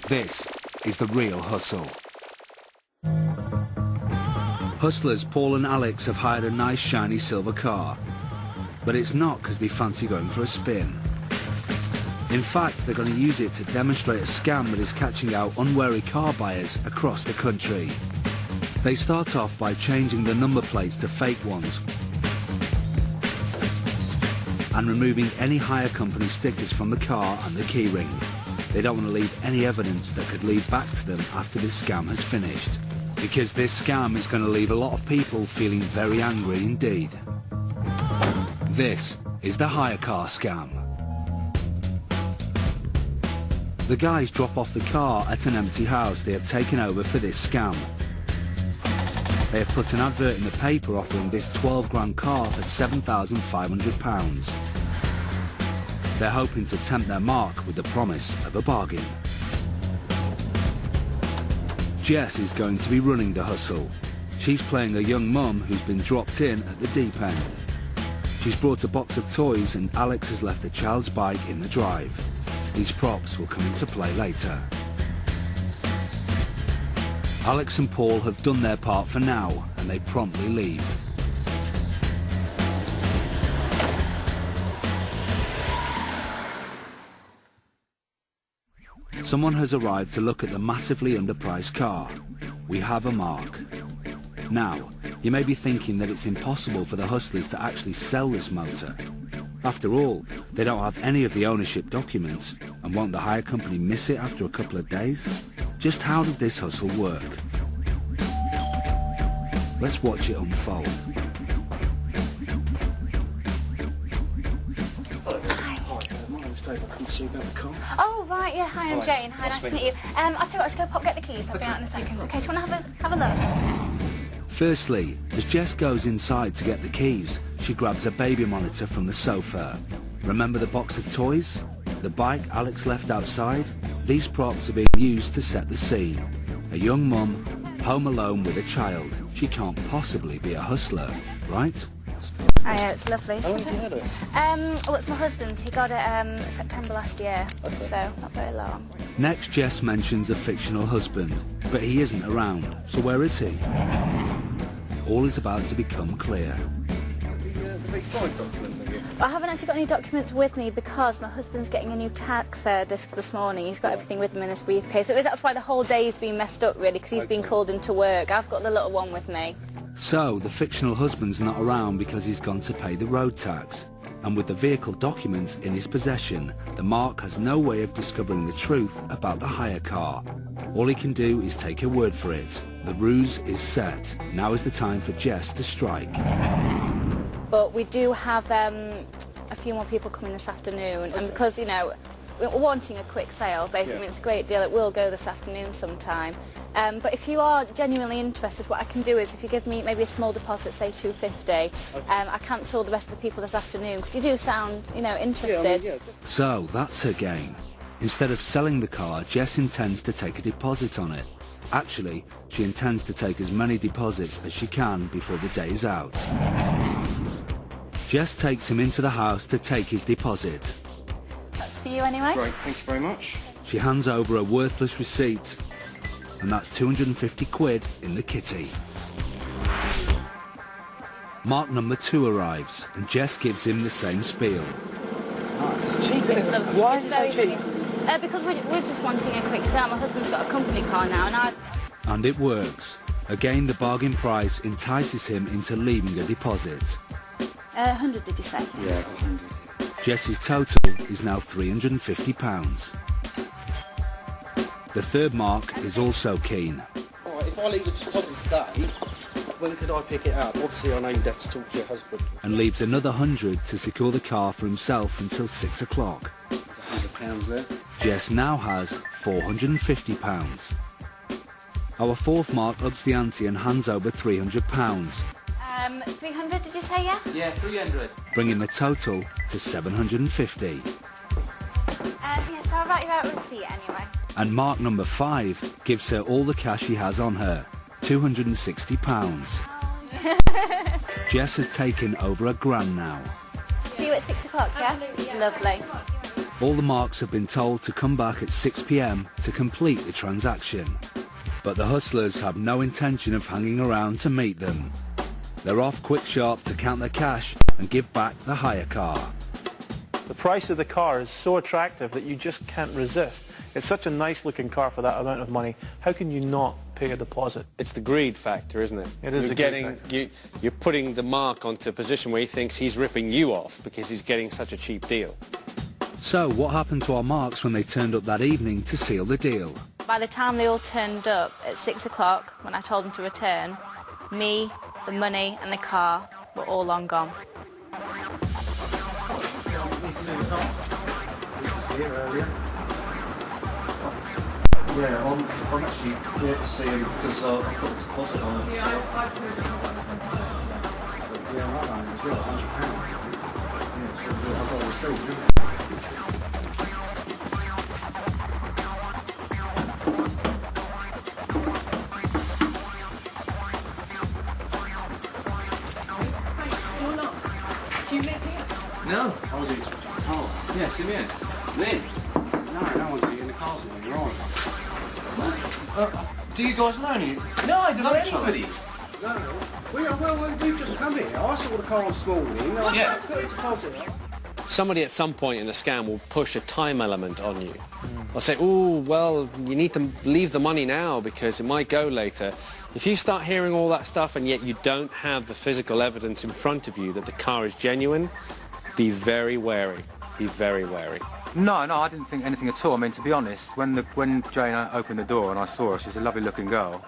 This is the real hustle. Hustlers Paul and Alex have hired a nice shiny silver car, but it's not because they fancy going for a spin. In fact, they're going to use it to demonstrate a scam that is catching out unwary car buyers across the country. They start off by changing the number plates to fake ones and removing any hire company stickers from the car and the keyring. They don't want to leave any evidence that could lead back to them after this scam has finished, because this scam is going to leave a lot of people feeling very angry indeed. This is the hire car scam. The guys drop off the car at an empty house they have taken over for this scam. They have put an advert in the paper offering this 12 grand car for £7,500. They're hoping to tempt their mark with the promise of a bargain. Jess is going to be running the hustle. She's playing a young mum who's been dropped in at the deep end. She's brought a box of toys and Alex has left the child's bike in the drive. These props will come into play later. Alex and Paul have done their part for now and they promptly leave. Someone has arrived to look at the massively underpriced car. We have a mark. Now, you may be thinking that it's impossible for the hustlers to actually sell this motor. After all, they don't have any of the ownership documents, and won't the hire company miss it after a couple of days? Just how does this hustle work? Let's watch it unfold. Oh, right, yeah, hi, I'm Jane. Hi, nice to meet you. I'll tell you what, let's go pop get the keys, I'll be out in a second. Okay, do you want to have a look? Firstly, as Jess goes inside to get the keys, she grabs a baby monitor from the sofa. Remember the box of toys? The bike Alex left outside? These props are being used to set the scene. A young mum, home alone with a child. She can't possibly be a hustler, right? Oh yeah, it's lovely. How long have you had it? Well, it's my husband. He got it September last year, okay. So not very long. Next, Jess mentions a fictional husband, but he isn't around. So where is he? All is about to become clear. The big flight document thing? I haven't actually got any documents with me because my husband's getting a new tax disc this morning. He's got everything with him in his briefcase. So that's why the whole day's been messed up, really, because he's been called into work. I've got the little one with me. So, the fictional husband's not around because he's gone to pay the road tax. And with the vehicle documents in his possession, the mark has no way of discovering the truth about the hire car. All he can do is take her word for it. The ruse is set. Now is the time for Jess to strike. But we do have a few more people coming this afternoon, and because, you know, we're wanting a quick sale, basically, it's a great deal. It will go this afternoon sometime. But if you are genuinely interested, what I can do is, if you give me maybe a small deposit, say £250, I cancel the rest of the people this afternoon, because you do sound, you know, interested. Yeah, So, that's her game. Instead of selling the car, Jess intends to take a deposit on it. Actually, she intends to take as many deposits as she can before the day is out. Jess takes him into the house to take his deposit. That's for you anyway. Great, thank you very much. She hands over a worthless receipt, and that's 250 quid in the kitty. Mark number 2 arrives, and Jess gives him the same spiel. It's cheap, isn't it? Why is it so cheap? Because we're just wanting a quick sale. My husband's got a company car now, and And it works. Again, the bargain price entices him into leaving a deposit. 100, did you say? Yeah, 100. Jess's total is now £350. The third Mark is also keen. Alright, if I leave the deposit today, when could I pick it up? Obviously I know you'd have to talk to your husband. And leaves another 100 to secure the car for himself until 6 o'clock. There's £100 there. Jess now has £450. Our fourth Mark ups the ante and hands over £300. 300, did you say, yeah? Yeah, 300. Bringing the total to 750. Yeah, so I'll write you out a receipt anyway. And Mark number 5 gives her all the cash he has on her, £260. Jess has taken over £1,000 now. See you at 6 o'clock, yeah? Absolutely, yeah. Lovely. All the marks have been told to come back at 6 p.m. to complete the transaction. But the hustlers have no intention of hanging around to meet them. They're off quick sharp to count their cash and give back the hire car. The price of the car is so attractive that you just can't resist. It's such a nice looking car for that amount of money. How can you not pay a deposit? It's the greed factor, isn't it? It is You're putting the Mark onto a position where he thinks he's ripping you off because he's getting such a cheap deal. So what happened to our marks when they turned up that evening to seal the deal? By the time they all turned up at 6 o'clock, when I told them to return, me, the money and the car were all long gone. Yeah, I'm actually here to see him because I put a deposit on it. Yeah, I put a deposit on it. Yeah, I rang him as well, £100. Yeah, so I've got a receipt. No. I was eating. Oh. Yeah, see me in. Lynn. No one's eating the cars with me, right? Do you guys know any? No, I don't know anybody. No. We've just come here. I saw the car this morning. I put a deposit on. Somebody at some point in the scam will push a time element on you. They'll say, oh, well, you need to leave the money now because it might go later. If you start hearing all that stuff and yet you don't have the physical evidence in front of you that the car is genuine, be very wary. Be very wary. No, I didn't think anything at all. I mean, to be honest, when Jane opened the door and I saw her, she's a lovely looking girl.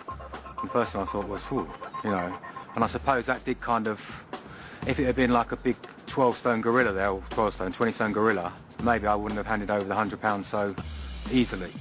The first thing I thought was, whew, you know, and I suppose that did kind of, if it had been like a big 12-stone gorilla there, or 20-stone gorilla, maybe I wouldn't have handed over the £100 so easily.